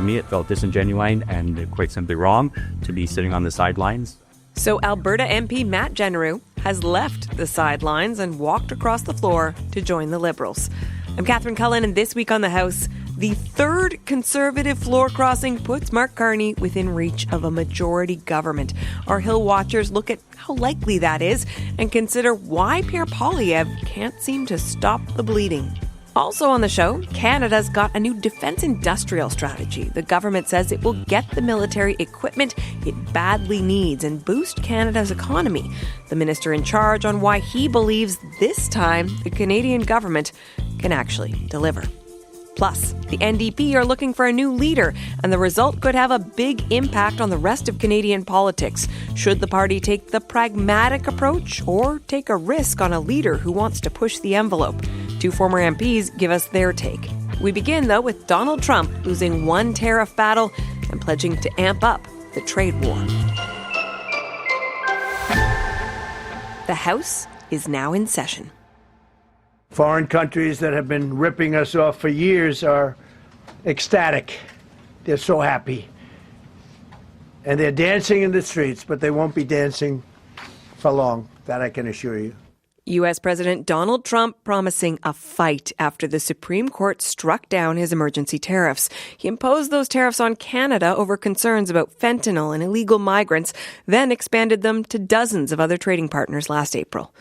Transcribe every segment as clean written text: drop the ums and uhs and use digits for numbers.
me, it felt disingenuine and quite simply wrong to be sitting on the sidelines. So Alberta MP Matt Genereux has left the sidelines and walked across the floor to join the Liberals. I'm Catherine Cullen, and this week on the House, the third Conservative floor crossing puts Mark Carney within reach of a majority government. Our Hill watchers look at how likely that is and consider why Pierre Poilievre can't seem to stop the bleeding. Also on the show, Canada's got a new defence industrial strategy. The government says it will get the military equipment it badly needs and boost Canada's economy. The minister in charge on why he believes this time the Canadian government can actually deliver. Plus, the NDP are looking for a new leader, and the result could have a big impact on the rest of Canadian politics. Should the party take the pragmatic approach or take a risk on a leader who wants to push the envelope? Two former MPs give us their take. We begin, though, with Donald Trump losing one tariff battle and pledging to amp up the trade war. The House is now in session. Foreign countries that have been ripping us off for years are ecstatic. They're so happy. And they're dancing in the streets, but they won't be dancing for long, that I can assure you. U.S. President Donald Trump promising a fight after the Supreme Court struck down his emergency tariffs. He imposed those tariffs on Canada over concerns about fentanyl and illegal migrants, then expanded them to dozens of other trading partners last April.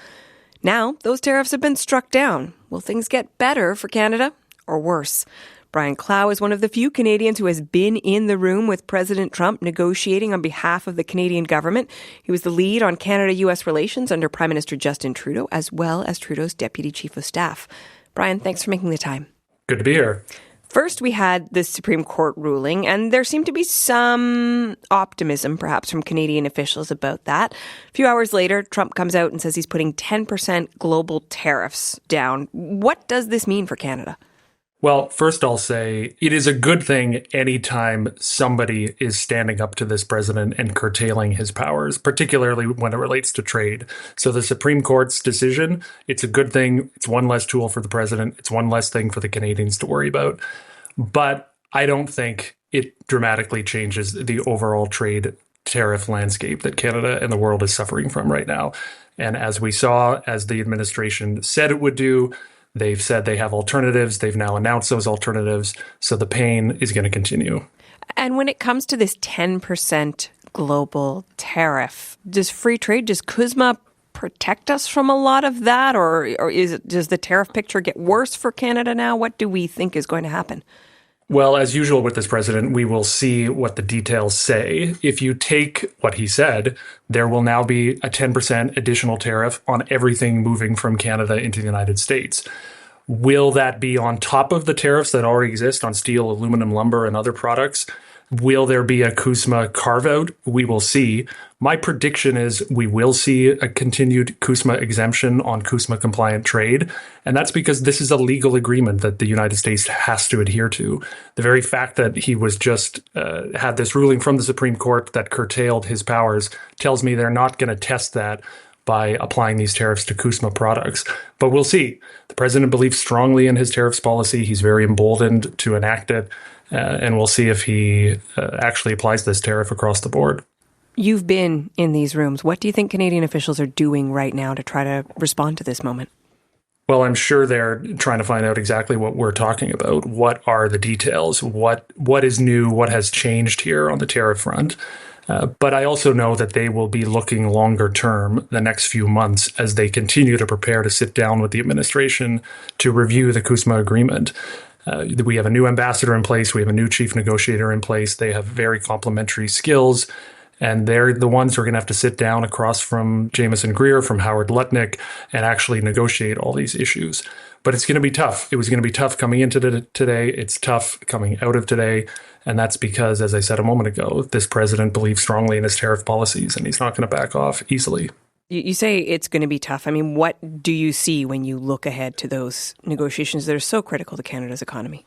Now, those tariffs have been struck down. Will things get better for Canada or worse? Brian Clow is one of the few Canadians who has been in the room with President Trump negotiating on behalf of the Canadian government. He was the lead on Canada-U.S. relations under Prime Minister Justin Trudeau, as well as Trudeau's Deputy Chief of Staff. Brian, thanks for making the time. Good to be here. First, we had the Supreme Court ruling, and there seemed to be some optimism, perhaps, from Canadian officials about that. A few hours later, Trump comes out and says he's putting 10% global tariffs down. What does this mean for Canada? Well, first I'll say it is a good thing anytime somebody is standing up to this president and curtailing his powers, particularly when it relates to trade. So the Supreme Court's decision, it's a good thing. It's one less tool for the president. It's one less thing for the Canadians to worry about. But I don't think it dramatically changes the overall trade tariff landscape that Canada and the world is suffering from right now. And as we saw, as the administration said it would do, they've said they have alternatives. They've now announced those alternatives. So the pain is going to continue. And when it comes to this 10% global tariff, does free trade, does CUSMA protect us from a lot of that? Or does the tariff picture get worse for Canada now? What do we think is going to happen? Well, as usual with this president, we will see what the details say. If you take what he said, there will now be a 10% additional tariff on everything moving from Canada into the United States. Will that be on top of the tariffs that already exist on steel, aluminum, lumber, and other products? Will there be a CUSMA carve-out? We will see. My prediction is we will see a continued CUSMA exemption on CUSMA-compliant trade, and that's because this is a legal agreement that the United States has to adhere to. The very fact that he was just had this ruling from the Supreme Court that curtailed his powers tells me they're not going to test that by applying these tariffs to CUSMA products. But we'll see. The president believes strongly in his tariffs policy. He's very emboldened to enact it. And we'll see if he actually applies this tariff across the board. You've been in these rooms. What do you think Canadian officials are doing right now to try to respond to this moment? Well, I'm sure they're trying to find out exactly what we're talking about. What are the details? What is new? What has changed here on the tariff front? But I also know that they will be looking longer term the next few months as they continue to prepare to sit down with the administration to review the CUSMA agreement. We have a new ambassador in place. We have a new chief negotiator in place. They have very complementary skills. And they're the ones who are going to have to sit down across from Jameson Greer, from Howard Lutnick, and actually negotiate all these issues. But it's going to be tough. It was going to be tough coming into today. It's tough coming out of today. And that's because, as I said a moment ago, this president believes strongly in his tariff policies, and he's not going to back off easily. You say it's going to be tough. I mean, what do you see when you look ahead to those negotiations that are so critical to Canada's economy?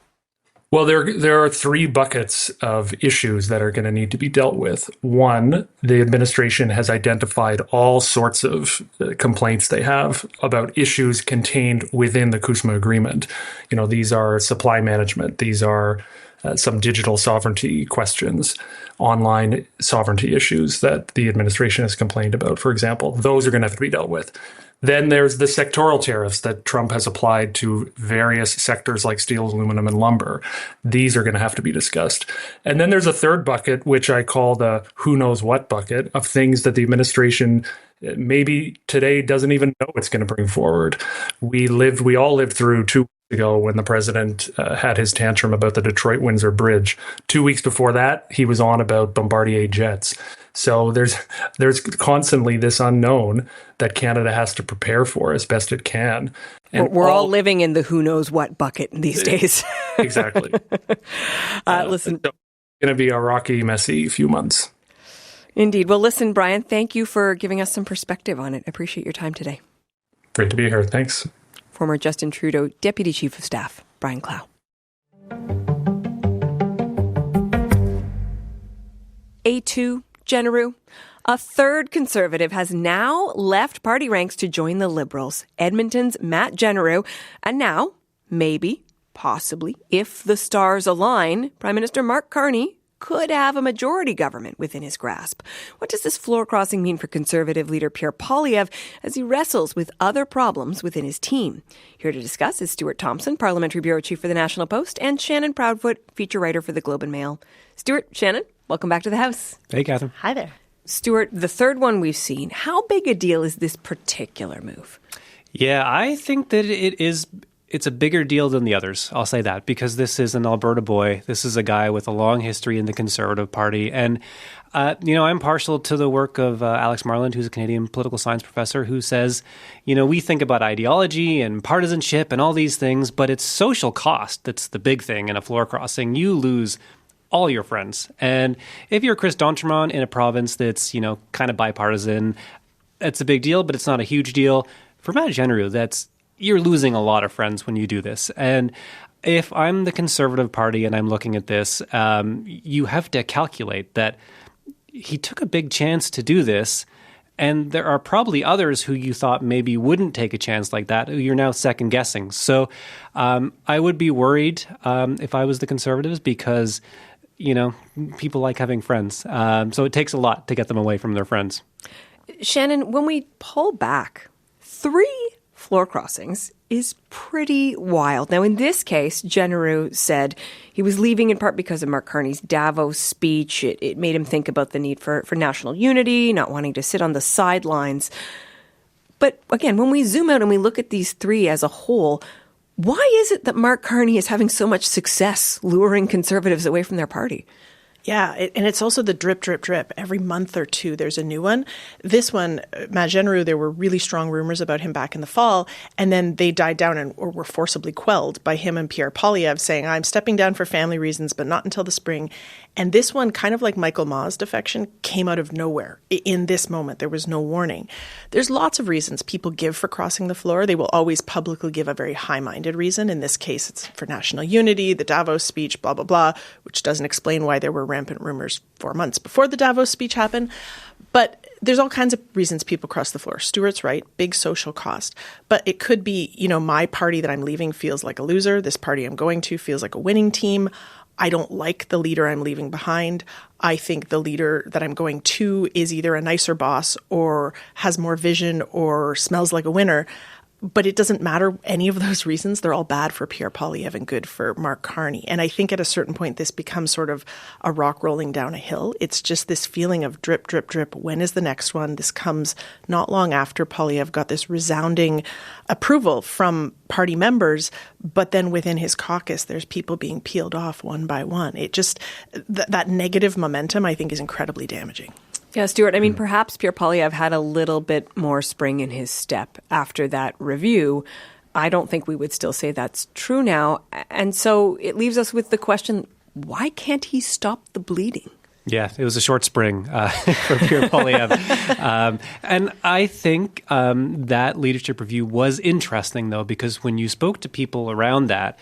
Well, there are three buckets of issues that are going to need to be dealt with. One, the administration has identified all sorts of complaints they have about issues contained within the CUSMA agreement. You know, these are supply management. These are some digital sovereignty questions, online sovereignty issues that the administration has complained about, for example. Those are going to have to be dealt with. Then there's the sectoral tariffs that Trump has applied to various sectors like steel, aluminum, and lumber. These are going to have to be discussed. And then there's a third bucket, which I call the who knows what bucket, of things that the administration maybe today doesn't even know it's going to bring forward. We all lived through 2 weeks ago when the president had his tantrum about the Detroit-Windsor Bridge. 2 weeks before that, he was on about Bombardier jets. So there's constantly this unknown that Canada has to prepare for as best it can. And we're all living in the who knows what bucket these days. Exactly. Listen, it's going to be a rocky, messy few months. Indeed. Well, listen, Brian, thank you for giving us some perspective on it. I appreciate your time today. Great to be here. Thanks. Former Justin Trudeau Deputy Chief of Staff, Brian Clow. A2 Generou. A third Conservative has now left party ranks to join the Liberals, Edmonton's Matt Generou. And now, maybe, possibly, if the stars align, Prime Minister Mark Carney could have a majority government within his grasp. What does this floor crossing mean for Conservative leader Pierre Poilievre as he wrestles with other problems within his team? Here to discuss is Stuart Thompson, Parliamentary Bureau Chief for the National Post, and Shannon Proudfoot, feature writer for the Globe and Mail. Stuart, Shannon, welcome back to the House. Hey, Catherine. Hi there. Stuart, the third one we've seen, how big a deal is this particular move? Yeah, I think that it's a bigger deal than the others. I'll say that because this is an Alberta boy. This is a guy with a long history in the Conservative Party. And, I'm partial to the work of Alex Marland, who's a Canadian political science professor, who says, we think about ideology and partisanship and all these things, but it's social cost that's the big thing in a floor crossing. You lose all your friends. And if you're Chris D'Entremont in a province that's, kind of bipartisan, it's a big deal, but it's not a huge deal. For Matt Generou, you're losing a lot of friends when you do this. And if I'm the Conservative Party and I'm looking at this, you have to calculate that he took a big chance to do this. And there are probably others who you thought maybe wouldn't take a chance like that, who you're now second guessing. So I would be worried if I was the Conservatives because, people like having friends. So it takes a lot to get them away from their friends. Shannon, when we pull back, 3 floor crossings is pretty wild. Now, in this case, Generou said he was leaving in part because of Mark Carney's Davos speech. It made him think about the need for national unity, not wanting to sit on the sidelines. But again, when we zoom out and we look at these 3 as a whole, why is it that Mark Carney is having so much success luring Conservatives away from their party? Yeah, and it's also the drip, drip, drip. Every month or two, there's a new one. This one, Matt Generou, there were really strong rumors about him back in the fall, and then they died down or were forcibly quelled by him and Pierre Poilievre saying, I'm stepping down for family reasons, but not until the spring. And this one, kind of like Michael Ma's defection, came out of nowhere. In this moment, there was no warning. There's lots of reasons people give for crossing the floor. They will always publicly give a very high-minded reason. In this case, it's for national unity, the Davos speech, blah, blah, blah, which doesn't explain why there were rampant rumors 4 months before the Davos speech happened. But there's all kinds of reasons people cross the floor. Stuart's right, big social cost. But it could be, my party that I'm leaving feels like a loser. This party I'm going to feels like a winning team. I don't like the leader I'm leaving behind. I think the leader that I'm going to is either a nicer boss or has more vision or smells like a winner. But it doesn't matter any of those reasons. They're all bad for Pierre Poilievre and good for Mark Carney. And I think at a certain point, this becomes sort of a rock rolling down a hill. It's just this feeling of drip, drip, drip. When is the next one? This comes not long after Poilievre got this resounding approval from party members. But then within his caucus, there's people being peeled off one by one. It just, that negative momentum, I think, is incredibly damaging. Yeah, Stuart, perhaps Pierre Poilievre had a little bit more spring in his step after that review. I don't think we would still say that's true now. And so it leaves us with the question, why can't he stop the bleeding? Yeah, it was a short spring for Pierre Poilievre. And I think that leadership review was interesting, though, because when you spoke to people around that,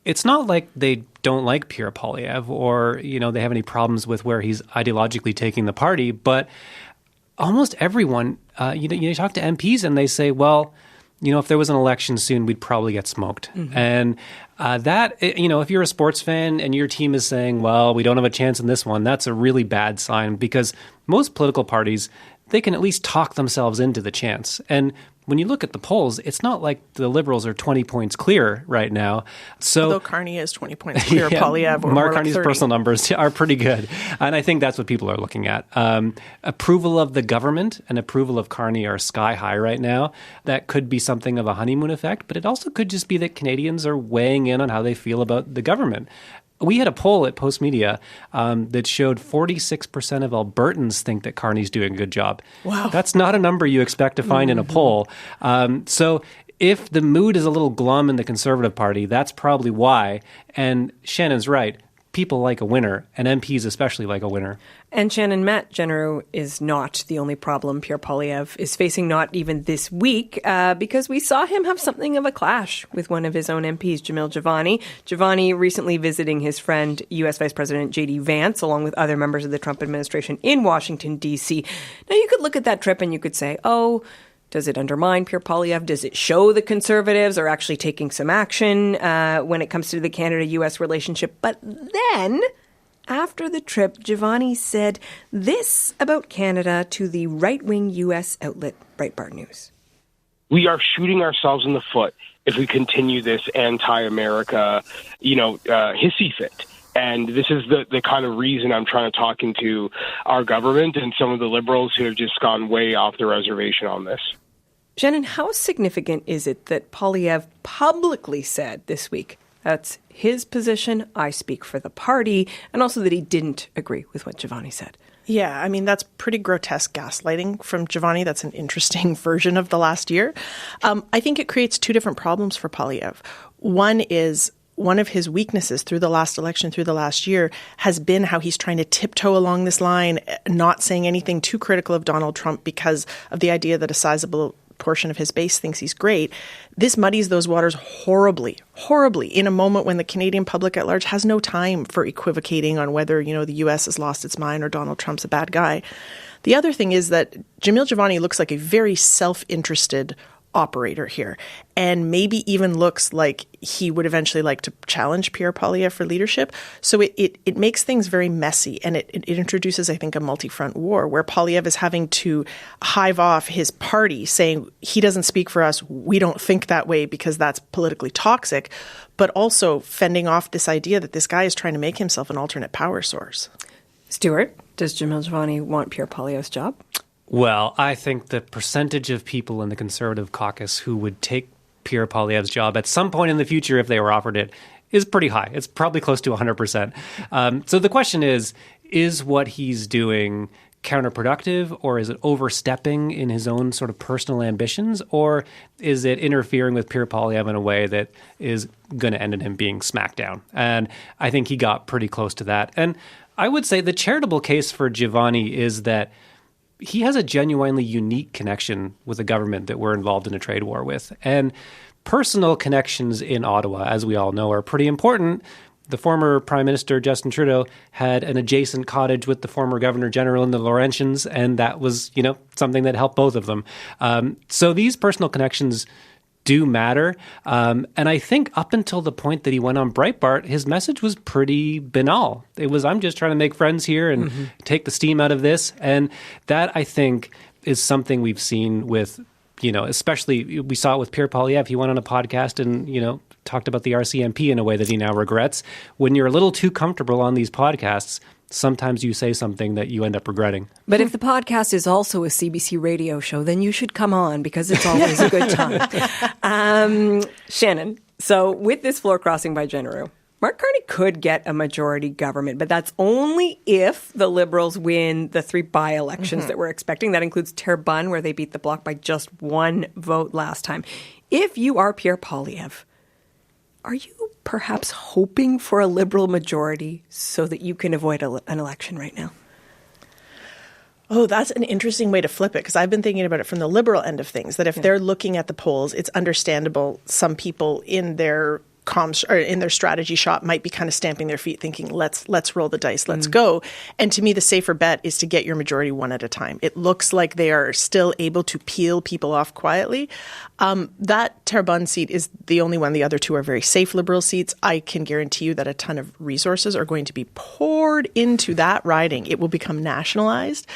it's not like they don't like Pierre Poilievre or, they have any problems with where he's ideologically taking the party. But almost everyone, you talk to MPs and they say, well, if there was an election soon, we'd probably get smoked. Mm-hmm. And if you're a sports fan and your team is saying, well, we don't have a chance in this one, that's a really bad sign, because most political parties, they can at least talk themselves into the chance. And when you look at the polls, it's not like the Liberals are 20 points clear right now. So, although Carney is 20 points clear, Poilievre, or Mark Carney's like personal numbers are pretty good. And I think that's what people are looking at. Approval of the government and approval of Carney are sky high right now. That could be something of a honeymoon effect, but it also could just be that Canadians are weighing in on how they feel about the government. We had a poll at Post Media that showed 46% of Albertans think that Carney's doing a good job. Wow. That's not a number you expect to find in a poll. So if the mood is a little glum in the Conservative Party, that's probably why. And Shannon's right. People like a winner, and MPs especially like a winner. And Shannon, Matt Genereux is not the only problem Pierre Poilievre is facing, not even this week, because we saw him have something of a clash with one of his own MPs, Jamil Jivani. Jivani recently visiting his friend, U.S. Vice President J.D. Vance, along with other members of the Trump administration in Washington, D.C. Now, you could look at that trip and you could say, does it undermine Pierre Poilievre? Does it show the Conservatives are actually taking some action when it comes to the Canada-U.S. relationship? But then, after the trip, Jivani said this about Canada to the right-wing U.S. outlet Breitbart News. We are shooting ourselves in the foot if we continue this anti-America, hissy fit. And this is the kind of reason I'm trying to talk into our government and some of the Liberals who have just gone way off the reservation on this. Shannon, how significant is it that Poilievre publicly said this week, that's his position, I speak for the party, and also that he didn't agree with what Jivani said? Yeah, I mean, that's pretty grotesque gaslighting from Jivani. That's an interesting version of the last year. I think it creates two different problems for Poilievre. One is, one of his weaknesses through the last election, through the last year, has been how he's trying to tiptoe along this line, not saying anything too critical of Donald Trump because of the idea that a sizable portion of his base thinks he's great. This muddies those waters horribly, horribly, in a moment when the Canadian public at large has no time for equivocating on whether, the U.S. has lost its mind or Donald Trump's a bad guy. The other thing is that Jamil Jivani looks like a very self-interested operator here, and maybe even looks like he would eventually like to challenge Pierre Poilievre for leadership. So it makes things very messy, and it introduces, I think, a multi-front war where Poilievre is having to hive off his party, saying he doesn't speak for us, we don't think that way because that's politically toxic, but also fending off this idea that this guy is trying to make himself an alternate power source. Stuart, does Jamil Jivani want Pierre Poilievre's job? Well, I think the percentage of people in the Conservative caucus who would take Pierre Poilievre's job at some point in the future if they were offered it is pretty high. It's probably close to 100%. So the question is what he's doing counterproductive, or is it overstepping in his own sort of personal ambitions, or is it interfering with Pierre Poilievre in a way that is going to end in him being smacked down? And I think he got pretty close to that. And I would say the charitable case for Jivani is that he has a genuinely unique connection with the government that we're involved in a trade war with. And personal connections in Ottawa, as we all know, are pretty important. The former Prime Minister, Justin Trudeau, had an adjacent cottage with the former Governor General in the Laurentians, and that was, something that helped both of them. So these personal connections do matter. And I think up until the point that he went on Breitbart, his message was pretty banal. It was, I'm just trying to make friends here and take the steam out of this. And that, I think, is something we've seen with, especially we saw it with Pierre Poilievre. He went on a podcast and, talked about the RCMP in a way that he now regrets. When you're a little too comfortable on these podcasts, sometimes you say something that you end up regretting. But if the podcast is also a CBC radio show, then you should come on because it's always a good time. Shannon, so with this floor crossing by Genereux, Mark Carney could get a majority government, but that's only if the Liberals win the 3 by-elections that we're expecting. That includes Terrebonne, where they beat the Bloc by just 1 vote last time. If you are Pierre Poilievre, are you perhaps hoping for a Liberal majority so that you can avoid an election right now? Oh, that's an interesting way to flip it, because I've been thinking about it from the Liberal end of things, that if they're looking at the polls, it's understandable some people in their comms or in their strategy shop might be kind of stamping their feet thinking, let's roll the dice, let's go. And to me, the safer bet is to get your majority one at a time. It looks like they are still able to peel people off quietly. That Terrebonne seat is the only one. The other two are very safe Liberal seats. I can guarantee you that a ton of resources are going to be poured into that riding. It will become nationalized.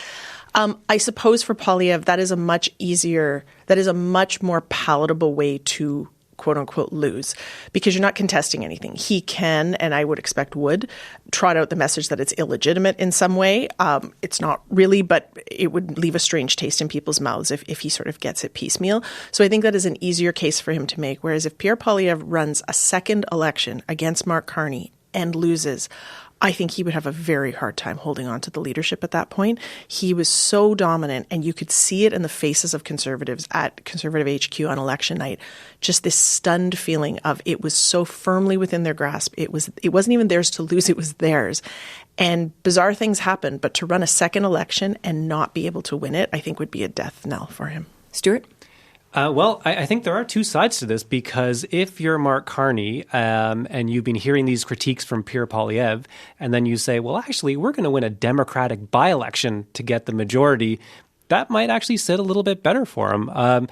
I suppose for Poilievre, that is a much more palatable way to quote unquote lose, because you're not contesting anything. He can, and I would expect would, trot out the message that it's illegitimate in some way. It's not really, but it would leave a strange taste in people's mouths if he sort of gets it piecemeal. So I think that is an easier case for him to make. Whereas if Pierre Poilievre runs a second election against Mark Carney and loses, I think he would have a very hard time holding on to the leadership at that point. He was so dominant, and you could see it in the faces of Conservatives at Conservative HQ on election night. Just this stunned feeling of it was so firmly within their grasp. It wasn't even theirs to lose, it was theirs. And bizarre things happened, but to run a second election and not be able to win it, I think would be a death knell for him. Stuart? Well, I think there are two sides to this, because if you're Mark Carney and you've been hearing these critiques from Pierre Poilievre, and then you say, well, actually, we're going to win a Democratic by-election to get the majority, that might actually sit a little bit better for him.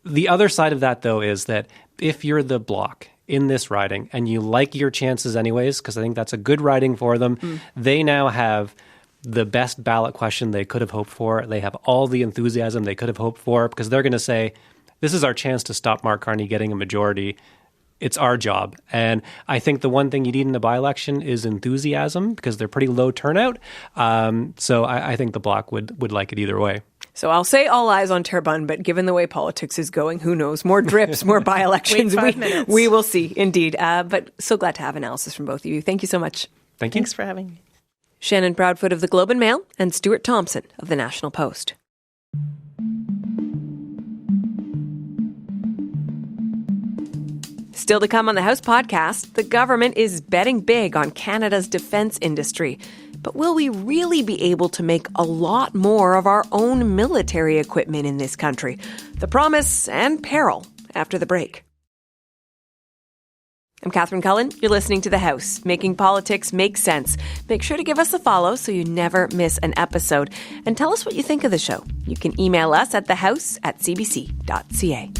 The other side of that, though, is that if you're the Bloc in this riding and you like your chances anyways, because I think that's a good riding for them, they now have the best ballot question they could have hoped for. They have all the enthusiasm they could have hoped for, because they're going to say, this is our chance to stop Mark Carney getting a majority. It's our job. And I think the one thing you need in a by-election is enthusiasm, because they're pretty low turnout. So I think the Bloc would like it either way. So I'll say all eyes on Terrebonne, but given the way politics is going, who knows? More drips, more by-elections. Wait 5 minutes. We will see, indeed. But so glad to have analysis from both of you. Thank you so much. Thank you. Thanks for having me. Shannon Proudfoot of the Globe and Mail and Stuart Thompson of the National Post. Still to come on the House podcast, the government is betting big on Canada's defence industry. But will we really be able to make a lot more of our own military equipment in this country? The promise and peril after the break. I'm Catherine Cullen. You're listening to The House, making politics make sense. Make sure to give us a follow so you never miss an episode. And tell us what you think of the show. You can email us at thehouse@cbc.ca.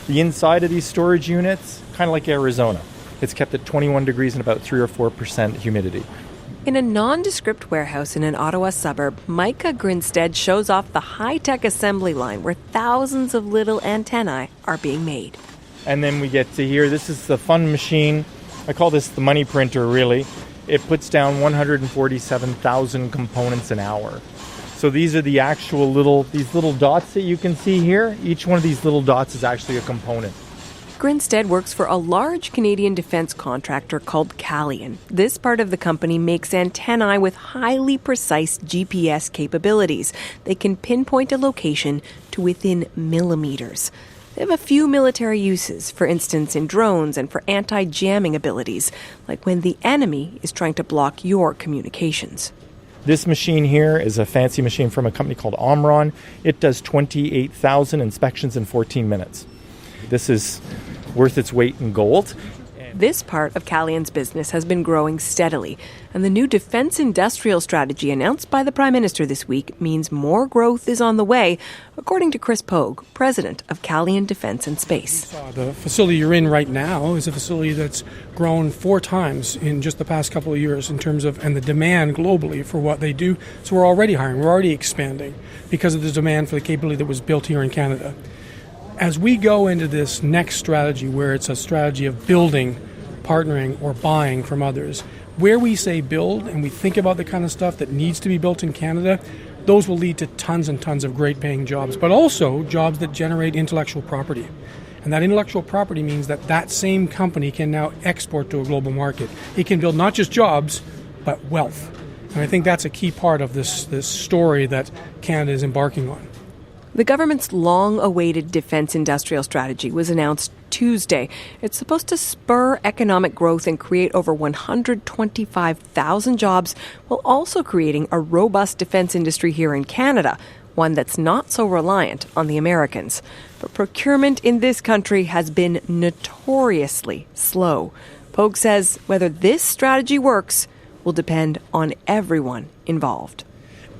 The inside of these storage units, kind of like Arizona. It's kept at 21 degrees and about 3 or 4% humidity. In a nondescript warehouse in an Ottawa suburb, Micah Grinstead shows off the high-tech assembly line where thousands of little antennae are being made. And then we get to here, this is the fun machine. I call this the money printer, really. It puts down 147,000 components an hour. So these are the actual these little dots that you can see here. Each one of these little dots is actually a component. Grinstead works for a large Canadian defence contractor called Calian. This part of the company makes antennae with highly precise GPS capabilities. They can pinpoint a location to within millimeters. They have a few military uses, for instance in drones and for anti-jamming abilities, like when the enemy is trying to block your communications. This machine here is a fancy machine from a company called Omron. It does 28,000 inspections in 14 minutes. This is worth its weight in gold. This part of Calian's business has been growing steadily, and the new defence industrial strategy announced by the Prime Minister this week means more growth is on the way, according to Chris Pogue, president of Calian Defence and Space. The facility you're in right now is a facility that's grown 4 times in just the past couple of years in terms of, and the demand globally for what they do. So we're already hiring, we're already expanding because of the demand for the capability that was built here in Canada. As we go into this next strategy, where it's a strategy of building, partnering, or buying from others, where we say build and we think about the kind of stuff that needs to be built in Canada, those will lead to tons and tons of great paying jobs, but also jobs that generate intellectual property. And that intellectual property means that that same company can now export to a global market. It can build not just jobs, but wealth. And I think that's a key part of this story that Canada is embarking on. The government's long-awaited defence industrial strategy was announced Tuesday. It's supposed to spur economic growth and create over 125,000 jobs, while also creating a robust defence industry here in Canada, one that's not so reliant on the Americans. But procurement in this country has been notoriously slow. Pogue says whether this strategy works will depend on everyone involved.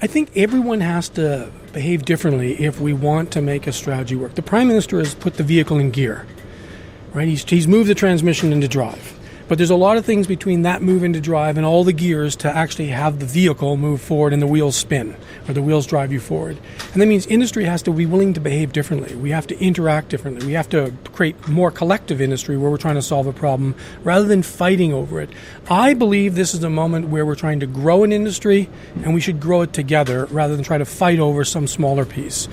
I think everyone has to behave differently if we want to make a strategy work. The Prime Minister has put the vehicle in gear, right? He's moved the transmission into drive. But there's a lot of things between that move into drive and all the gears to actually have the vehicle move forward and the wheels spin, or the wheels drive you forward. And that means industry has to be willing to behave differently. We have to interact differently. We have to create more collective industry where we're trying to solve a problem rather than fighting over it. I believe this is a moment where we're trying to grow an industry, and we should grow it together rather than try to fight over some smaller piece.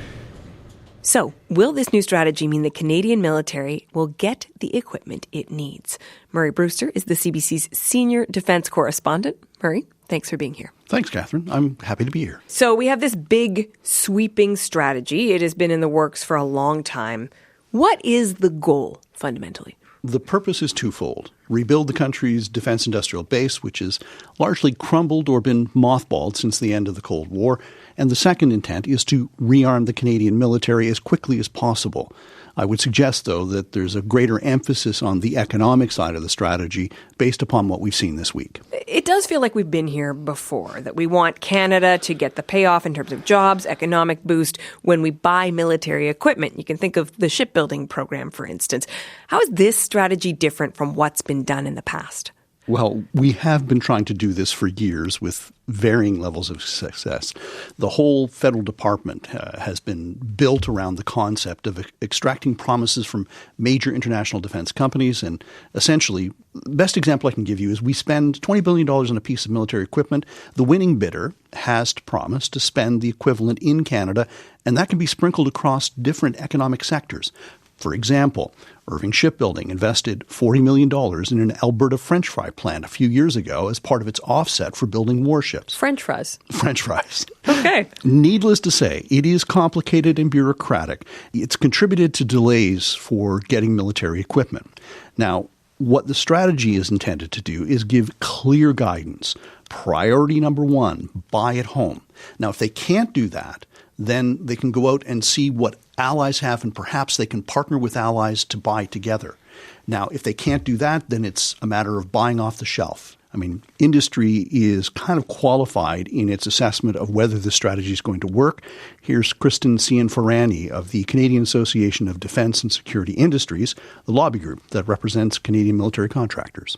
So, will this new strategy mean the Canadian military will get the equipment it needs? Murray Brewster is the CBC's senior defense correspondent. Murray, thanks for being here. Thanks, Catherine. I'm happy to be here. So, we have this big, sweeping strategy. It has been in the works for a long time. What is the goal, fundamentally? The purpose is twofold. Rebuild the country's defense industrial base, which has largely crumbled or been mothballed since the end of the Cold War. And the second intent is to rearm the Canadian military as quickly as possible. I would suggest, though, that there's a greater emphasis on the economic side of the strategy based upon what we've seen this week. It does feel like we've been here before, that we want Canada to get the payoff in terms of jobs, economic boost when we buy military equipment. You can think of the shipbuilding program, for instance. How is this strategy different from what's been done in the past? Well, we have been trying to do this for years with varying levels of success. The whole federal department has been built around the concept of extracting promises from major international defense companies. And essentially, the best example I can give you is we spend $20 billion on a piece of military equipment. The winning bidder has to promise to spend the equivalent in Canada, and that can be sprinkled across different economic sectors. For example, Irving Shipbuilding invested $40 million in an Alberta French fry plant a few years ago as part of its offset for building warships. French fries. French fries. Okay. Needless to say, it is complicated and bureaucratic. It's contributed to delays for getting military equipment. Now, what the strategy is intended to do is give clear guidance. Priority number one, buy at home. Now, if they can't do that, then they can go out and see what allies have, and perhaps they can partner with allies to buy together. Now, if they can't do that, then it's a matter of buying off the shelf. I mean, industry is kind of qualified in its assessment of whether the strategy is going to work. Here's Kristen Cianforani of the Canadian Association of Defence and Security Industries, the lobby group that represents Canadian military contractors.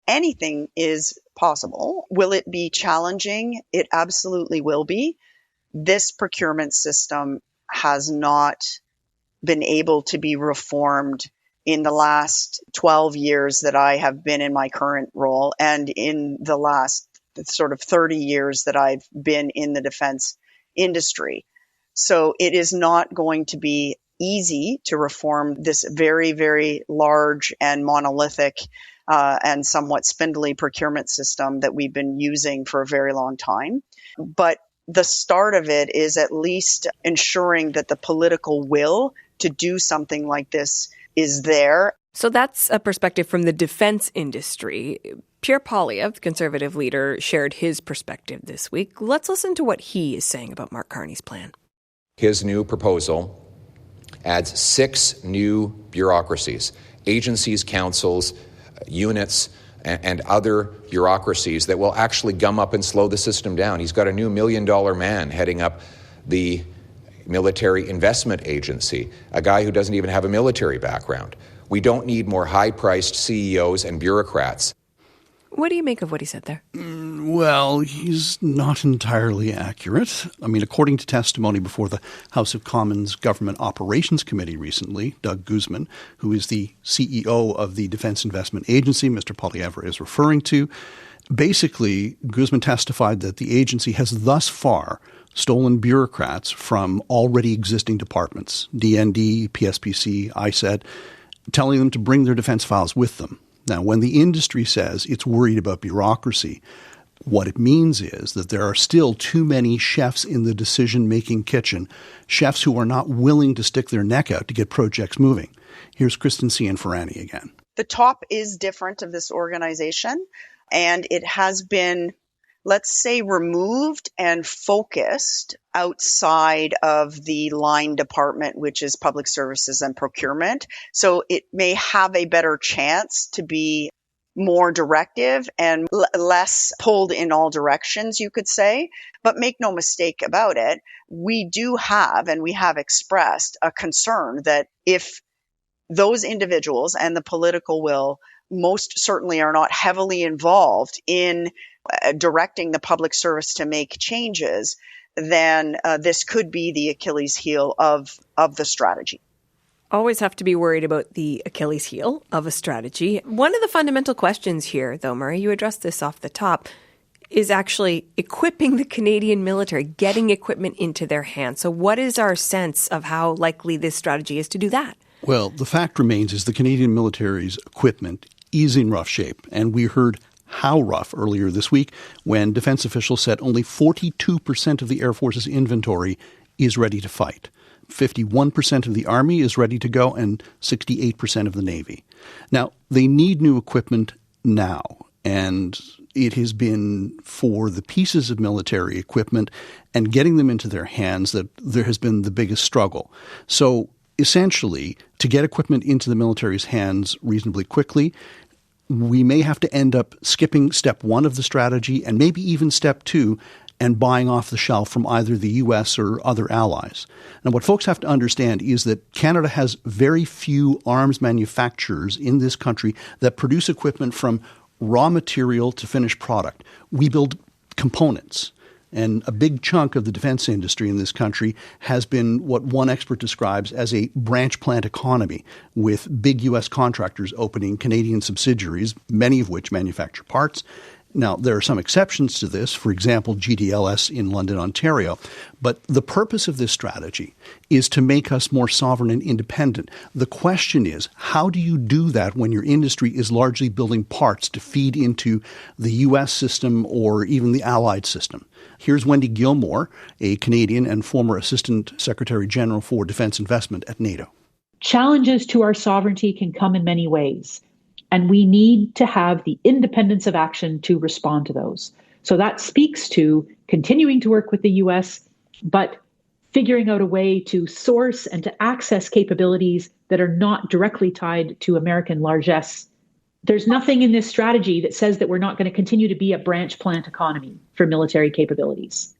Anything is possible. Will it be challenging? It absolutely will be. This procurement system has not been able to be reformed in the last 12 years that I have been in my current role, and in the last sort of 30 years that I've been in the defense industry. So it is not going to be easy to reform this very, very large and monolithic and somewhat spindly procurement system that we've been using for a very long time. But the start of it is at least ensuring that the political will to do something like this is there. So that's a perspective from the defense industry. Pierre Poilievre, the Conservative leader, shared his perspective this week. Let's listen to what he is saying about Mark Carney's plan. His new proposal adds 6 new bureaucracies, agencies, councils, units, and other bureaucracies that will actually gum up and slow the system down. He's got a new $1 million man heading up the Military Investment Agency, a guy who doesn't even have a military background. We don't need more high-priced CEOs and bureaucrats. What do you make of what he said there? Well, he's not entirely accurate. I mean, according to testimony before the House of Commons Government Operations Committee recently, Doug Guzman, who is the CEO of the Defense Investment Agency, Mr. Poilievre is referring to, basically, Guzman testified that the agency has thus far stolen bureaucrats from already existing departments, DND, PSPC, ISED, telling them to bring their defense files with them. Now, when the industry says it's worried about bureaucracy, what it means is that there are still too many chefs in the decision-making kitchen, chefs who are not willing to stick their neck out to get projects moving. Here's Kristen Cianforani again. The top is different of this organization, and it has been let's say, removed and focused outside of the line department, which is public services and procurement. So it may have a better chance to be more directive and less pulled in all directions, you could say. But make no mistake about it, we do have, and we have expressed a concern that if those individuals and the political will most certainly are not heavily involved in directing the public service to make changes, then this could be the Achilles heel of the strategy. Always have to be worried about the Achilles heel of a strategy. One of the fundamental questions here, though, Murray, you addressed this off the top, is actually equipping the Canadian military, getting equipment into their hands. So what is our sense of how likely this strategy is to do that? Well, the fact remains is the Canadian military's equipment is in rough shape, and we heard how rough earlier this week when defense officials said only 42% of the Air Force's inventory is ready to fight. 51% of the Army is ready to go, and 68% of the Navy. Now, they need new equipment now, and it has been for the pieces of military equipment and getting them into their hands that there has been the biggest struggle. So essentially, to get equipment into the military's hands reasonably quickly, we may have to end up skipping step one of the strategy and maybe even step two and buying off the shelf from either the U.S. or other allies. Now, what folks have to understand is that Canada has very few arms manufacturers in this country that produce equipment from raw material to finished product. We build components. And a big chunk of the defense industry in this country has been what one expert describes as a branch plant economy, with big U.S. contractors opening Canadian subsidiaries, many of which manufacture parts. Now, there are some exceptions to this, for example, GDLS in London, Ontario. But the purpose of this strategy is to make us more sovereign and independent. The question is, how do you do that when your industry is largely building parts to feed into the U.S. system or even the Allied system? Here's Wendy Gilmore, a Canadian and former Assistant Secretary General for Defense Investment at NATO. Challenges to our sovereignty can come in many ways, and we need to have the independence of action to respond to those. So that speaks to continuing to work with the U.S., but figuring out a way to source and to access capabilities that are not directly tied to American largesse. There's nothing in this strategy that says that we're not going to continue to be a branch plant economy for military capabilities.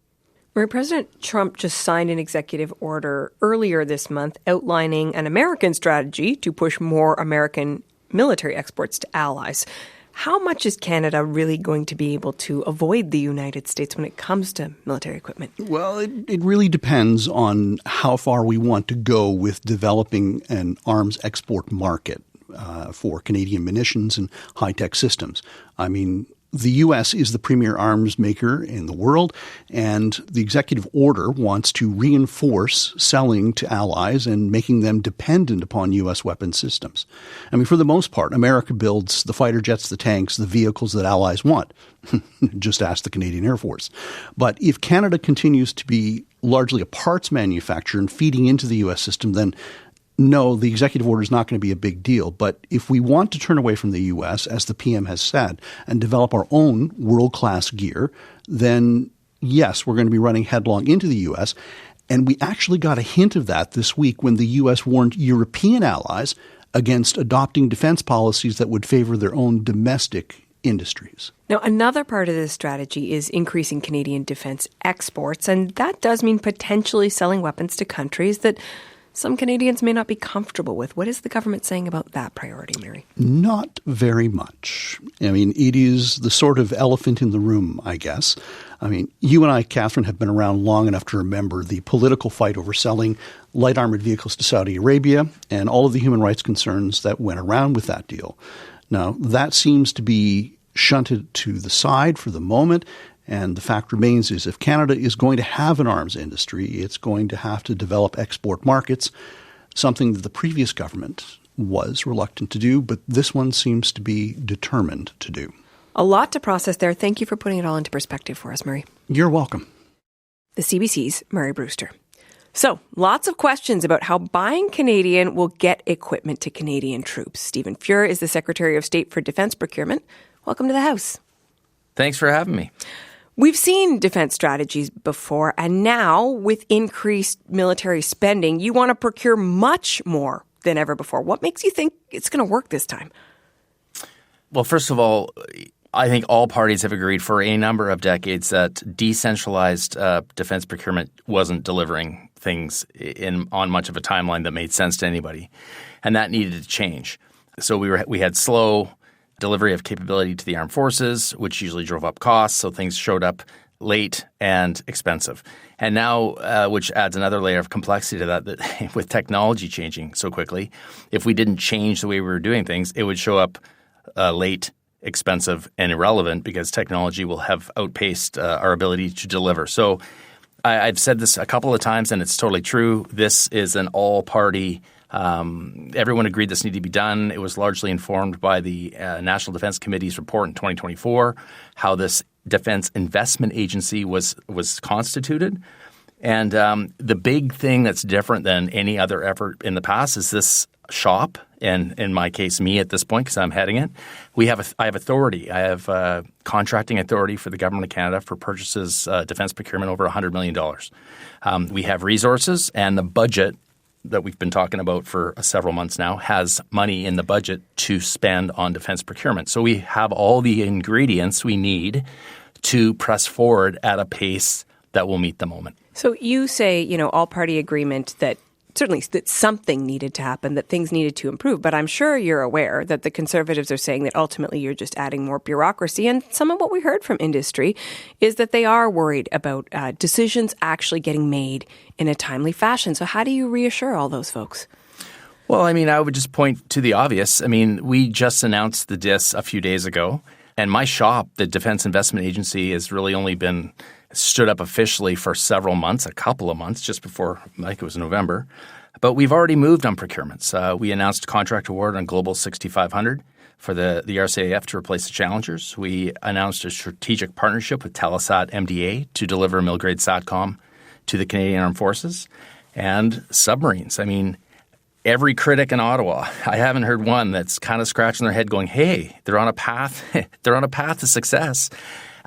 Where President Trump just signed an executive order earlier this month outlining an American strategy to push more American military exports to allies. How much is Canada really going to be able to avoid the United States when it comes to military equipment? Well, it really depends on how far we want to go with developing an arms export market for Canadian munitions and high-tech systems. I mean, the U.S. is the premier arms maker in the world, and the executive order wants to reinforce selling to allies and making them dependent upon U.S. weapon systems. I mean, for the most part, America builds the fighter jets, the tanks, the vehicles that allies want. Just ask the Canadian Air Force. But if Canada continues to be largely a parts manufacturer and feeding into the U.S. system, then no, the executive order is not going to be a big deal. But if we want to turn away from the U.S., as the PM has said, and develop our own world-class gear, then yes, we're going to be running headlong into the U.S. And we actually got a hint of that this week when the U.S. warned European allies against adopting defense policies that would favor their own domestic industries. Now, another part of this strategy is increasing Canadian defense exports, and that does mean potentially selling weapons to countries that some Canadians may not be comfortable with. What is the government saying about that priority, Mary? Not very much. I mean, it is the sort of elephant in the room, I guess. I mean, you and I, Catherine, have been around long enough to remember the political fight over selling light armored vehicles to Saudi Arabia and all of the human rights concerns that went around with that deal. Now, that seems to be shunted to the side for the moment. And the fact remains is if Canada is going to have an arms industry, it's going to have to develop export markets, something that the previous government was reluctant to do, but this one seems to be determined to do. A lot to process there. Thank you for putting it all into perspective for us, Murray. You're welcome. The CBC's Murray Brewster. So, lots of questions about how buying Canadian will get equipment to Canadian troops. Stephen Fuhr is the Secretary of State for Defence Procurement. Welcome to the House. Thanks for having me. We've seen defense strategies before, and now with increased military spending, you want to procure much more than ever before. What makes you think it's going to work this time? Well, first of all, I think all parties have agreed for a number of decades that decentralized defense procurement wasn't delivering things on much of a timeline that made sense to anybody, and that needed to change. So we had slow delivery of capability to the armed forces, which usually drove up costs. So things showed up late and expensive. And now, which adds another layer of complexity to that with technology changing so quickly, if we didn't change the way we were doing things, it would show up late, expensive, and irrelevant because technology will have outpaced our ability to deliver. So I've said this a couple of times, and it's totally true. This is an all-party everyone agreed this needed to be done. It was largely informed by the National Defense Committee's report in 2024, how this Defense Investment Agency was constituted. And the big thing that's different than any other effort in the past is this shop, and in my case, me at this point, because I'm heading it. I have authority. I have contracting authority for the Government of Canada for purchases, defense procurement over $100 million. We have resources, and the budget that we've been talking about for several months now has money in the budget to spend on defense procurement. So we have all the ingredients we need to press forward at a pace that will meet the moment. So you say, all party agreement that certainly that something needed to happen, that things needed to improve. But I'm sure you're aware that the Conservatives are saying that ultimately you're just adding more bureaucracy. And some of what we heard from industry is that they are worried about decisions actually getting made in a timely fashion. So how do you reassure all those folks? Well, I would just point to the obvious. We just announced the DIS a few days ago. And my shop, the Defense Investment Agency, has really only been stood up officially for several months, a couple of months, just before, I think it was November. But we've already moved on procurements. We announced a contract award on Global 6500 for the RCAF to replace the Challengers. We announced a strategic partnership with Telesat MDA to deliver mill-grade SATCOM to the Canadian Armed Forces. And submarines. Every critic in Ottawa, I haven't heard one that's kind of scratching their head going, hey, they're on a path to success.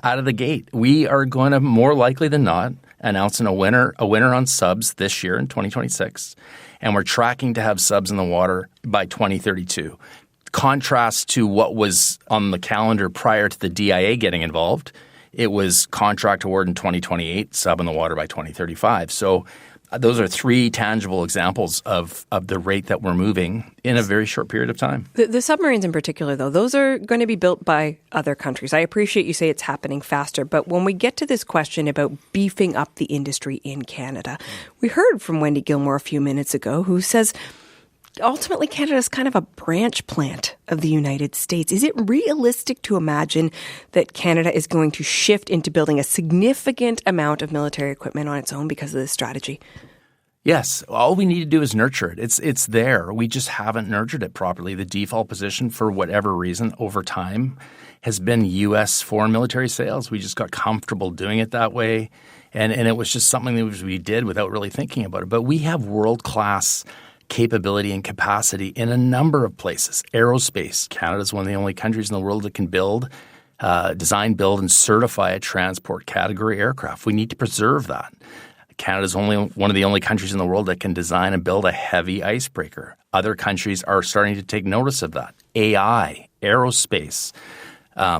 Out of the gate, we are going to more likely than not announcing a winner on subs this year in 2026, and we're tracking to have subs in the water by 2032. Contrast to what was on the calendar prior to the DIA getting involved, it was contract award in 2028, sub in the water by 2035. So those are three tangible examples of the rate that we're moving in a very short period of time. The submarines in particular, though, those are going to be built by other countries. I appreciate you say it's happening faster, but when we get to this question about beefing up the industry in Canada, we heard from Wendy Gilmore a few minutes ago who says ultimately Canada is kind of a branch plant of the United States. Is it realistic to imagine that Canada is going to shift into building a significant amount of military equipment on its own because of this strategy? Yes. All we need to do is nurture it. It's there. We just haven't nurtured it properly. The default position, for whatever reason, over time has been U.S. foreign military sales. We just got comfortable doing it that way. And it was just something that we did without really thinking about it. But we have world-class capability and capacity in a number of places. Aerospace. Canada is one of the only countries in the world that can design, build, and certify a transport category aircraft. We need to preserve that. Canada is only one of the only countries in the world that can design and build a heavy icebreaker. Other countries are starting to take notice of that. AI, aerospace,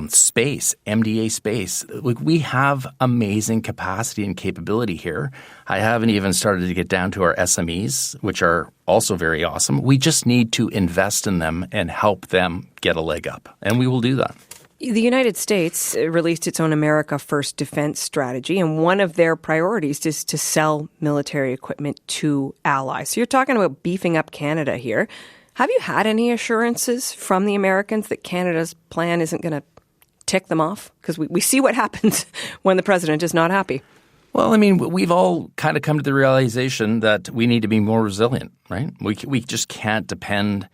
space, MDA space. We have amazing capacity and capability here. I haven't even started to get down to our SMEs, which are also very awesome. We just need to invest in them and help them get a leg up, and we will do that. The United States released its own America First defense strategy, and one of their priorities is to sell military equipment to allies. So you're talking about beefing up Canada here. Have you had any assurances from the Americans that Canada's plan isn't going to tick them off? Because we see what happens when the president is not happy. Well, we've all kind of come to the realization that we need to be more resilient, right? We just can't depend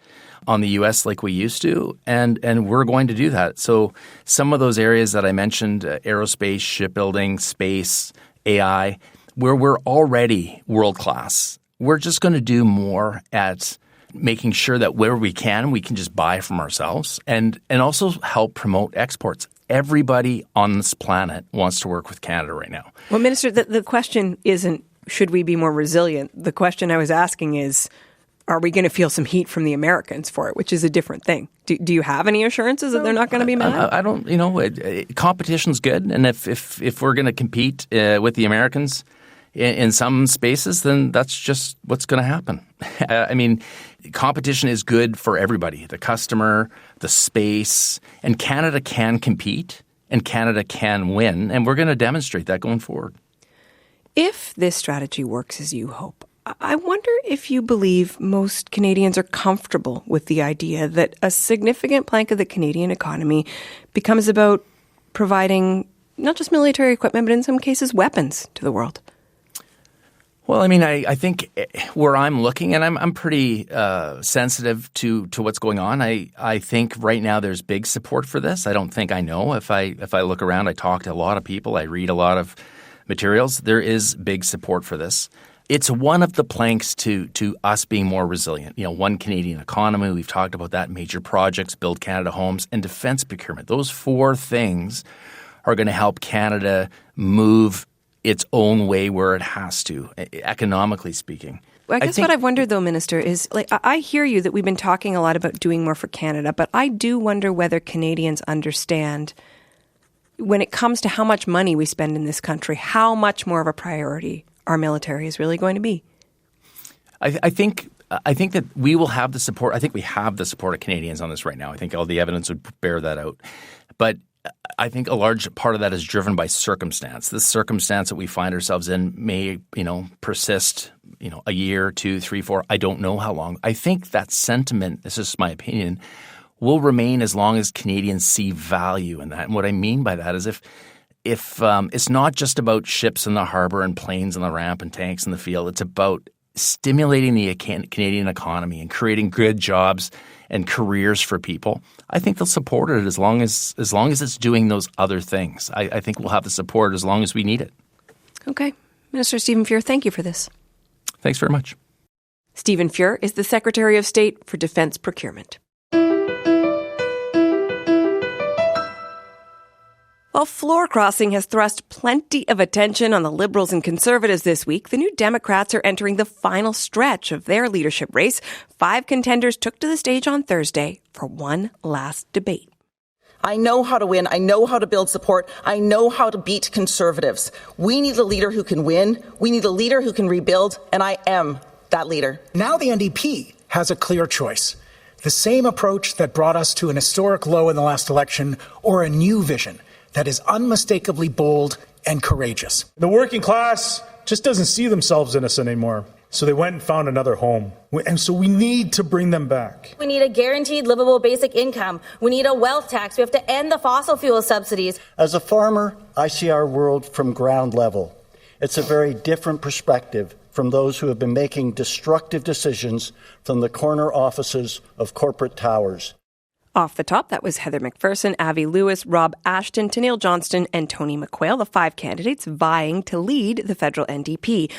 on the U.S. like we used to, and we're going to do that. So some of those areas that I mentioned, aerospace, shipbuilding, space, AI, where we're already world-class, we're just going to do more at making sure that where we can just buy from ourselves and also help promote exports. Everybody on this planet wants to work with Canada right now. Well, Minister, the question isn't should we be more resilient? The question I was asking is, are we going to feel some heat from the Americans for it, which is a different thing? Do you have any assurances that they're not going to be mad? I don't, competition's good. And if we're going to compete with the Americans in some spaces, then that's just what's going to happen. I mean, competition is good for everybody, the customer, the space, and Canada can compete and Canada can win. And we're going to demonstrate that going forward. If this strategy works as you hope, I wonder if you believe most Canadians are comfortable with the idea that a significant plank of the Canadian economy becomes about providing not just military equipment, but in some cases weapons to the world. Well, I mean, I think where I'm looking, and I'm pretty sensitive to what's going on. I think right now there's big support for this. I don't think I know. If I look around, I talk to a lot of people, I read a lot of materials. There is big support for this. It's one of the planks to us being more resilient. One Canadian economy, we've talked about that, major projects, Build Canada Homes, and defense procurement. Those four things are going to help Canada move its own way where it has to, economically speaking. Well, I guess what I've wondered, though, Minister, is I hear you that we've been talking a lot about doing more for Canada, but I do wonder whether Canadians understand when it comes to how much money we spend in this country, how much more of a priority our military is really going to be. I think that we will have the support. I think we have the support of Canadians on this right now. I think all the evidence would bear that out. But I think a large part of that is driven by circumstance. This circumstance that we find ourselves in may, persist, a year, 2, 3, 4. I don't know how long. I think that sentiment, this is my opinion, will remain as long as Canadians see value in that. And what I mean by that is if it's not just about ships in the harbor and planes on the ramp and tanks in the field, it's about stimulating the Canadian economy and creating good jobs and careers for people. I think they'll support it as long as it's doing those other things. I think we'll have the support as long as we need it. Okay. Minister Stephen Fuhr, thank you for this. Thanks very much. Stephen Fuhr is the Secretary of State for Defense Procurement. While floor crossing has thrust plenty of attention on the Liberals and Conservatives this week, the New Democrats are entering the final stretch of their leadership race. 5 contenders took to the stage on Thursday for one last debate. I know how to win. I know how to build support. I know how to beat Conservatives. We need a leader who can win. We need a leader who can rebuild, and I am that leader. Now the NDP has a clear choice. The same approach that brought us to an historic low in the last election, or a new vision that is unmistakably bold and courageous. The working class just doesn't see themselves in us anymore. So they went and found another home. And so we need to bring them back. We need a guaranteed livable basic income. We need a wealth tax. We have to end the fossil fuel subsidies. As a farmer, I see our world from ground level. It's a very different perspective from those who have been making destructive decisions from the corner offices of corporate towers. Off the top, that was Heather McPherson, Avi Lewis, Rob Ashton, Tenille Johnston, and Tony McQuail, the 5 candidates vying to lead the federal NDP.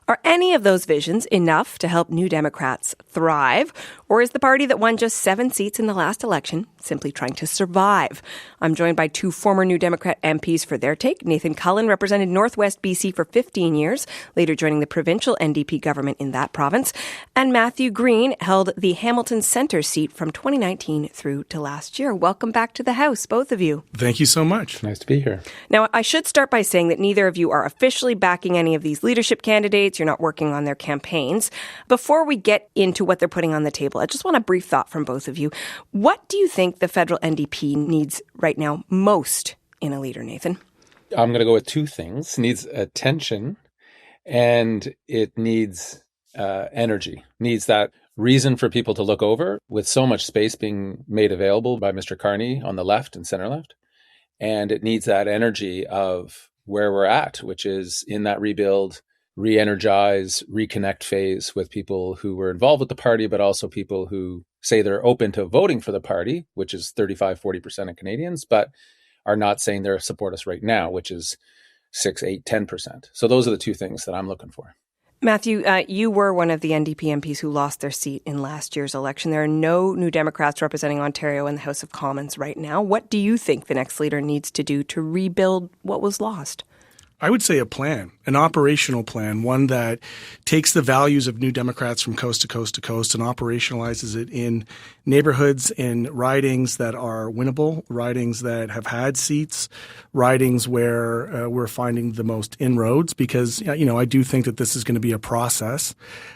Are any of those visions enough to help New Democrats thrive? Or is the party that won just 7 seats in the last election simply trying to survive? I'm joined by 2 former New Democrat MPs for their take. Nathan Cullen represented Northwest BC for 15 years, later joining the provincial NDP government in that province. And Matthew Green held the Hamilton Centre seat from 2019 through to last year. Welcome back to the House, both of you. Thank you so much. Nice to be here. Now, I should start by saying that neither of you are officially backing any of these leadership candidates. You're not working on their campaigns. Before we get into what they're putting on the table, I just want a brief thought from both of you. What do you think the federal NDP needs right now most in a leader, Nathan? I'm going to go with 2 things. It needs attention and it needs energy. Needs that reason for people to look over with so much space being made available by Mr. Carney on the left and center left. And it needs that energy of where we're at, which is in that rebuild, re-energize, reconnect phase with people who were involved with the party, but also people who say they're open to voting for the party, which is 35-40% of Canadians, but are not saying they're support us right now, which is 6, 8, 10%. So those are the 2 things that I'm looking for. Matthew, you were one of the NDP MPs who lost their seat in last year's election. There are no New Democrats representing Ontario in the House of Commons right now. What do you think the next leader needs to do to rebuild what was lost? I would say a plan, an operational plan, one that takes the values of New Democrats from coast to coast to coast and operationalizes it in neighborhoods, in ridings that are winnable, ridings that have had seats, ridings where we're finding the most inroads, because, I do think that this is going to be a process.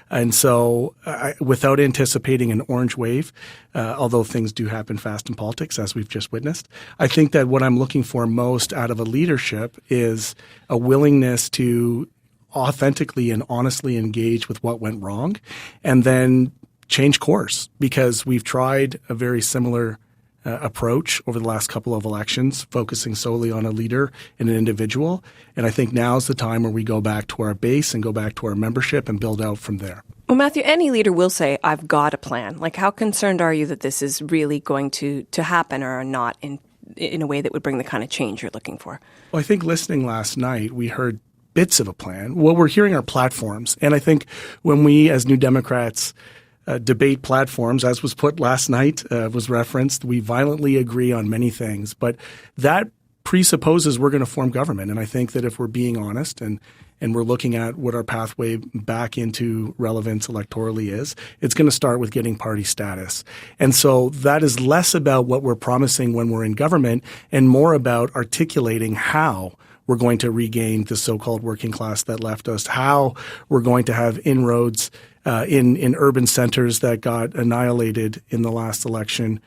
And so without anticipating an orange wave, although things do happen fast in politics, as we've just witnessed, I think that what I'm looking for most out of a leadership is a willingness to authentically and honestly engage with what went wrong and then change course, because we've tried a very similar approach over the last couple of elections, focusing solely on a leader and an individual. And I think now's the time where we go back to our base and go back to our membership and build out from there. Well, Matthew, any leader will say, I've got a plan. Like, how concerned are you that this is really going to happen or not in a way that would bring the kind of change you're looking for? Well, I think listening last night, we heard bits of a plan. What we're hearing are platforms. And I think when we as New Democrats debate platforms, as was put last night, was referenced, we violently agree on many things. But that presupposes we're going to form government. And I think that if we're being honest and we're looking at what our pathway back into relevance electorally is, it's going to start with getting party status. And so that is less about what we're promising when we're in government and more about articulating how we're going to regain the so-called working class that left us, how we're going to have inroads in urban centers that got annihilated in the last election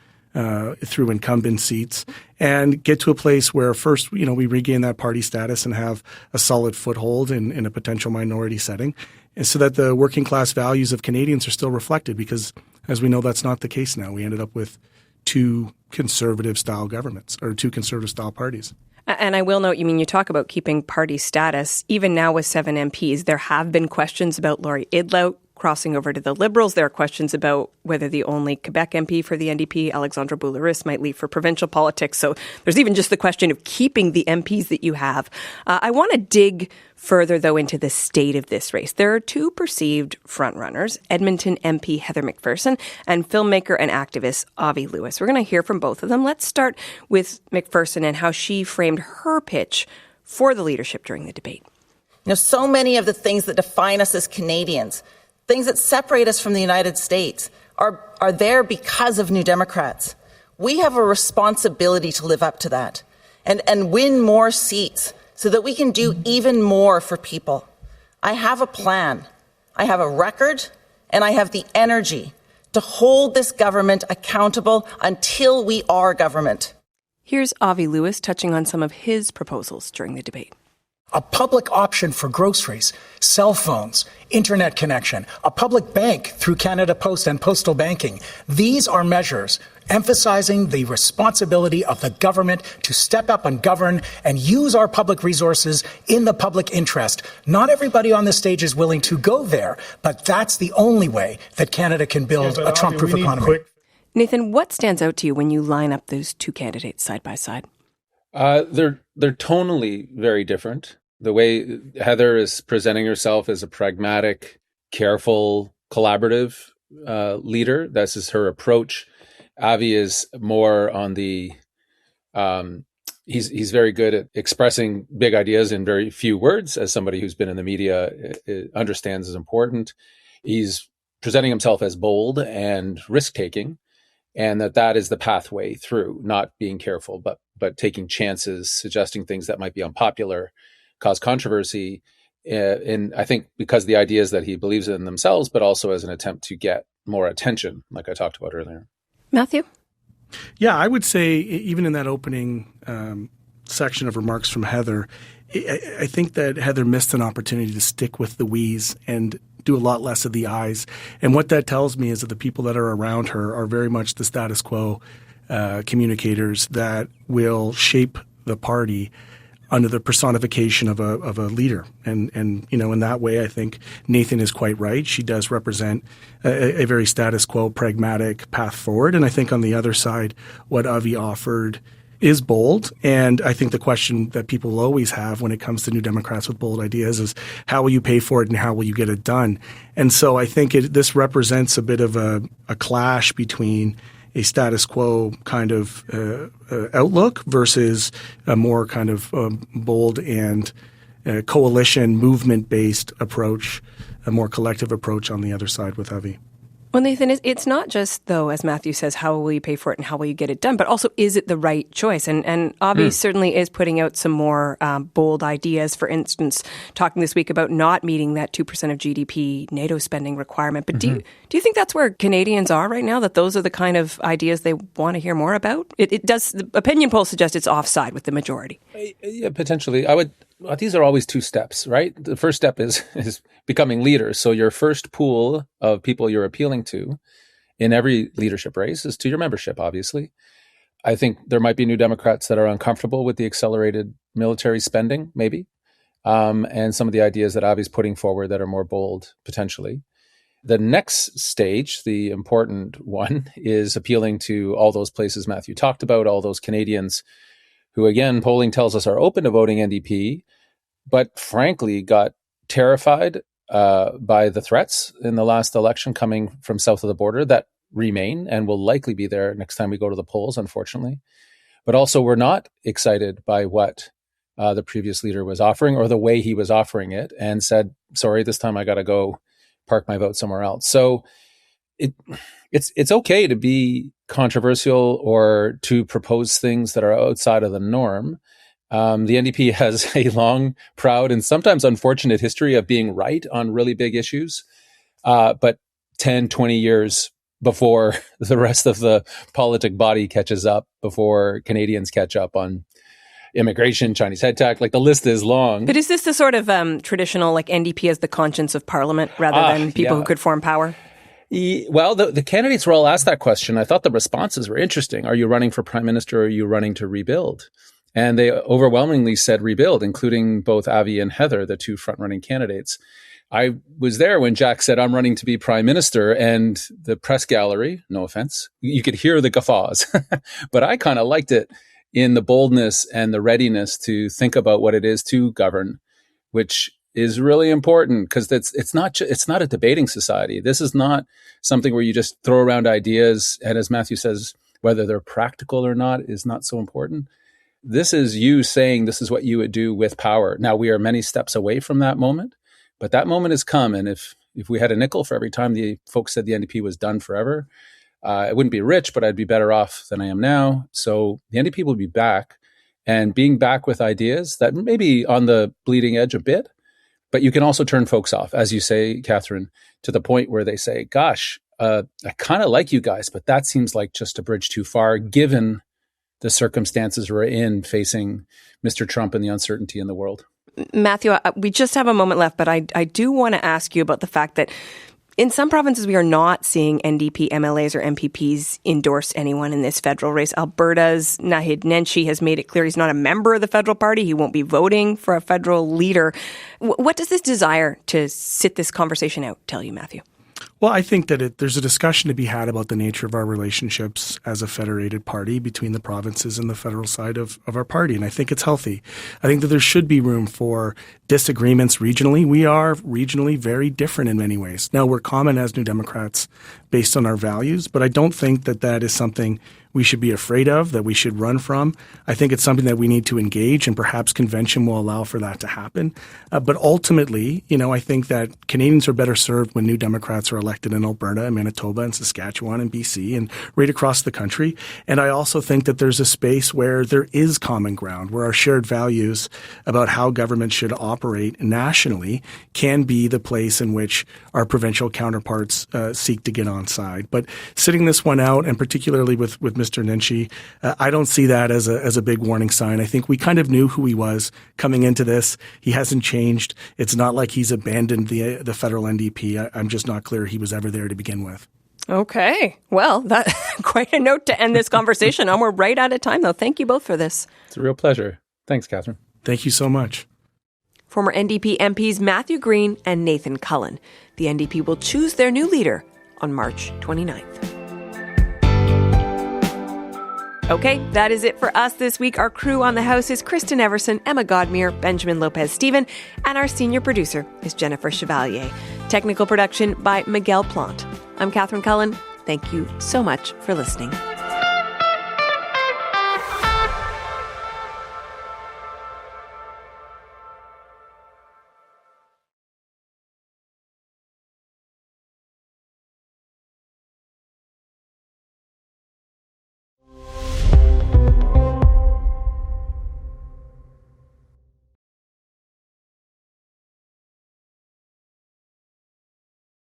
through incumbent seats, and get to a place where first, we regain that party status and have a solid foothold in a potential minority setting, and so that the working class values of Canadians are still reflected, because as we know, that's not the case now. We ended up with two conservative style governments, or two conservative style parties. And I will note, you talk about keeping party status. Even now with 7 MPs, there have been questions about Laurie Idlout crossing over to the Liberals. There are questions about whether the only Quebec MP for the NDP, Alexandra Bouleris, might leave for provincial politics. So there's even just the question of keeping the MPs that you have. I want to dig further, though, into the state of this race. There are two perceived frontrunners, Edmonton MP Heather McPherson and filmmaker and activist Avi Lewis. We're going to hear from both of them. Let's start with McPherson and how she framed her pitch for the leadership during the debate. So many of the things that define us as Canadians, things that separate us from the United States, are there because of New Democrats. We have a responsibility to live up to that and win more seats so that we can do even more for people. I have a plan, I have a record, and I have the energy to hold this government accountable until we are government. Here's Avi Lewis touching on some of his proposals during the debate. A public option for groceries, cell phones, internet connection, a public bank through Canada Post and postal banking. These are measures emphasizing the responsibility of the government to step up and govern and use our public resources in the public interest. Not everybody on the stage is willing to go there, but that's the only way that Canada can build a Trump-proof economy. Nathan, what stands out to you when you line up those two candidates side by side? They're tonally very different. The way Heather is presenting herself as a pragmatic, careful, collaborative leader, this is her approach. Avi is more on the he's very good at expressing big ideas in very few words. As somebody who's been in the media understands is important. He's presenting himself as bold and risk-taking, and that is the pathway through, not being careful, but taking chances, suggesting things that might be unpopular, cause controversy. And I think because the ideas that he believes in themselves, but also as an attempt to get more attention, like I talked about earlier. Matthew? Yeah, I would say even in that opening section of remarks from Heather, I think that Heather missed an opportunity to stick with the we's and do a lot less of the I's. And what that tells me is that the people that are around her are very much the status quo communicators that will shape the party under the personification of a leader. And in that way, I think Nathan is quite right. She does represent a very status quo, pragmatic path forward. And I think on the other side, what Avi offered is bold. And I think the question that people will always have when it comes to New Democrats with bold ideas is how will you pay for it and how will you get it done? And so I think this represents a bit of a clash between a status quo kind of outlook versus a more kind of bold and coalition movement-based approach, a more collective approach on the other side with Avi. Well, Nathan, it's not just, though, as Matthew says, how will you pay for it and how will you get it done, but also, is it the right choice? And Avi certainly is putting out some more bold ideas, for instance, talking this week about not meeting that 2% of GDP NATO spending requirement. But do you think that's where Canadians are right now, that those are the kind of ideas they want to hear more about? It does. The opinion polls suggest it's offside with the majority. Yeah, potentially. These are always two steps, right? The first step is becoming leaders. So your first pool of people you're appealing to in every leadership race is to your membership, obviously. I think there might be New Democrats that are uncomfortable with the accelerated military spending, maybe, and some of the ideas that Avi's putting forward that are more bold, potentially. The next stage, the important one, is appealing to all those places Matthew talked about, all those Canadians who, again, polling tells us are open to voting NDP, but frankly got terrified by the threats in the last election coming from south of the border that remain and will likely be there next time we go to the polls, unfortunately. But also we're not excited by what the previous leader was offering or the way he was offering it, and said, sorry, this time I got to go park my vote somewhere else. So it's okay to be controversial or to propose things that are outside of the norm. The NDP has a long, proud, and sometimes unfortunate history of being right on really big issues. But 10, 20 years before the rest of the politic body catches up, before Canadians catch up on immigration, Chinese head tax, like the list is long. But is this the sort of traditional, like NDP as the conscience of Parliament rather than people who could form power? Well, the candidates were all asked that question. I thought the responses were interesting. Are you running for prime minister or are you running to rebuild? And they overwhelmingly said rebuild, including both Avi and Heather, the two front-running candidates. I was there when Jack said, I'm running to be prime minister, and the press gallery, no offense, you could hear the guffaws. But I kind of liked it in the boldness and the readiness to think about what it is to govern, which is really important, because it's not a debating society. This is not something where you just throw around ideas, and as Matthew says, whether they're practical or not is not so important. This is you saying this is what you would do with power. Now, we are many steps away from that moment, but that moment has come. And if we had a nickel for every time the folks said the NDP was done forever, I wouldn't be rich, but I'd be better off than I am now. So the NDP will be back, and being back with ideas that may be on the bleeding edge a bit, but you can also turn folks off, as you say, Catherine, to the point where they say, gosh, I kind of like you guys, but that seems like just a bridge too far, given the circumstances we're in facing Mr. Trump and the uncertainty in the world. Matthew, we just have a moment left, but I do want to ask you about the fact that in some provinces, we are not seeing NDP MLAs or MPPs endorse anyone in this federal race. Alberta's Naheed Nenshi has made it clear he's not a member of the federal party. He won't be voting for a federal leader. What does this desire to sit this conversation out tell you, Matthew? Well, I think that there's a discussion to be had about the nature of our relationships as a federated party between the provinces and the federal side of our party. And I think it's healthy. I think that there should be room for disagreements regionally. We are regionally very different in many ways. Now, we're common as New Democrats based on our values, but I don't think that that is something we should be afraid of, that we should run from. I think it's something that we need to engage, and perhaps convention will allow for that to happen. But ultimately, I think that Canadians are better served when New Democrats are elected in Alberta and Manitoba and Saskatchewan and BC and right across the country. And I also think that there's a space where there is common ground, where our shared values about how government should operate nationally can be the place in which our provincial counterparts seek to get on side. But sitting this one out, and particularly with Mr. Nenshi, I don't see that as a big warning sign. I think we kind of knew who he was coming into this. He hasn't changed. It's not like he's abandoned the federal NDP. I'm just not clear he was ever there to begin with. Okay. Well, that's quite a note to end this conversation on. We're right out of time, though. Thank you both for this. It's a real pleasure. Thanks, Catherine. Thank you so much. Former NDP MPs Matthew Green and Nathan Cullen. The NDP will choose their new leader on March 29th. Okay, that is it for us this week. Our crew on the House is Kristen Everson, Emma Godmere, Benjamin Lopez-Steven, and our senior producer is Jennifer Chevalier. Technical production by Miguel Plant. I'm Catherine Cullen. Thank you so much for listening.